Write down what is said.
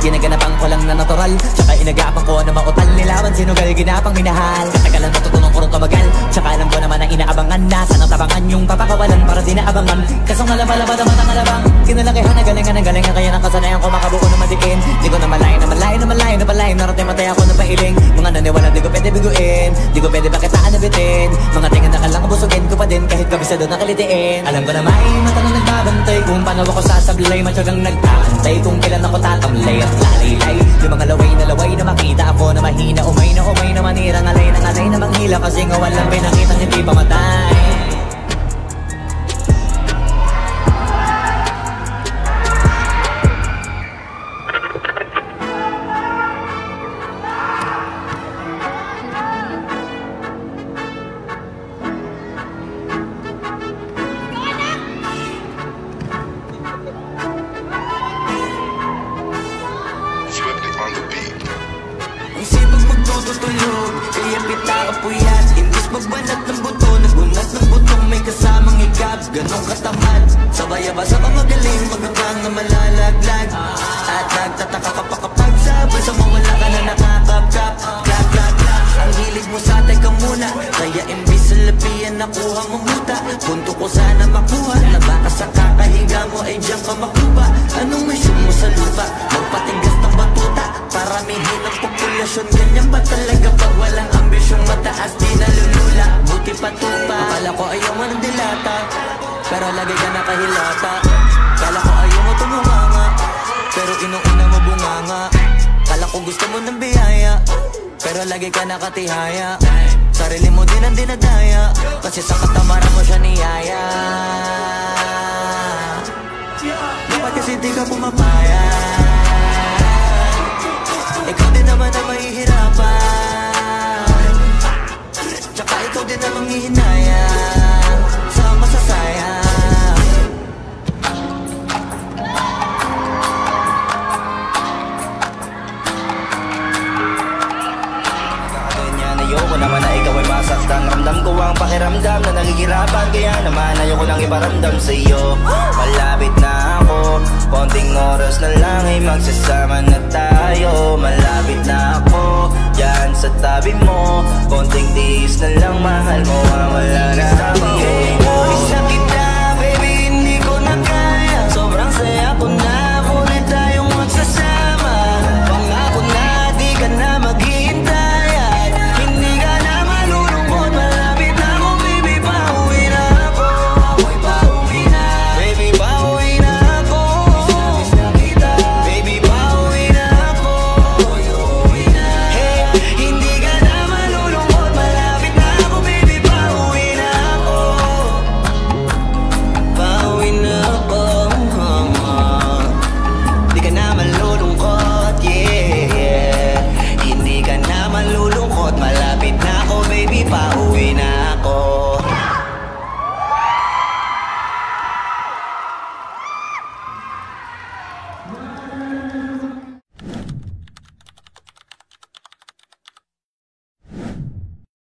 Ginaganapan ko lang na natural, tsaka inagapan ko na mautal. Nilawan sinugal, ginapang minahal. Katagalan natutunan ko rin tumagal, tsaka alam ko naman na inaabangan na sanang tabangan yung papakawalan para di naabangan. Kasong alaba-laba naman ang alabang kinalakihan na galingan ng galingan, kaya nakasanayan ko makabuo na madiin. Di ko na malayo na malayo na malayo na malayo, narating matay ako ng pailing. Mga naniwala di ko pwede biguin, di ko pwede bakitaan na bitin. Mga tingan na kalang busugin ko pa din kahit kabisado na kalitiin. Alam ko na may matang nagbabantay kung paano ako sasablay, matyagang nagtaantay kung kailan ako tatamlay at lalaylay. Yung mga laway na makita ako na mahina, umay na manira, ngalay na manghila, kasi nga walang pinakitang hindi pamatay. Tutulog, kaya pita ka puyat. Imbis magbanat ng buto, nagbunat ng butong may kasamang higap. Ganong katamad, sabay-aba sa mga galing, magkakang na malalaglag. At nagtataka ka pa kapag sabay sa mawala ka na nakakapkap. Clap, clap, clap, ang hilig mo sa teka muna, kaya imbis sa lapian nakuha mo muta. Punto ko sana makuha, na baka sa kakahiga mo ay diyan ka makuha. Anong mission mo sa lupa? Magpatigas ng batuta, paramihin ang populasyon. Ganyan ba talaga pag walang ambisyong mataas, di nalulula? Buti patupa, akala ko ayaw mo ng dilata, pero lagi ka nakahilata. Kala ko ayaw mo tumunganga, pero inuuna mo bunganga. Kala ko gusto mo ng biyaya, pero lagi ka nakatihaya. Sarili mo din ang dinadaya, kasi sa katamaran mo siya niyaya. Dapat kasi di ka pumapaya, ikaw din naman ang mahihirapan, tsaka ikaw din ang manghihinayang sa masasayang. Ganyan, ayoko naman na ikaw ay masaktan. Ramdam ko ang pakiramdam na nahihirapan, kaya naman ayoko lang iparamdam sa iyo. Malapit na ako, konting oras na lang ay magsasama na tayo. Malapit na ako, dyan sa tabi mo, konting tiis na lang, mahal mo, wala na ako.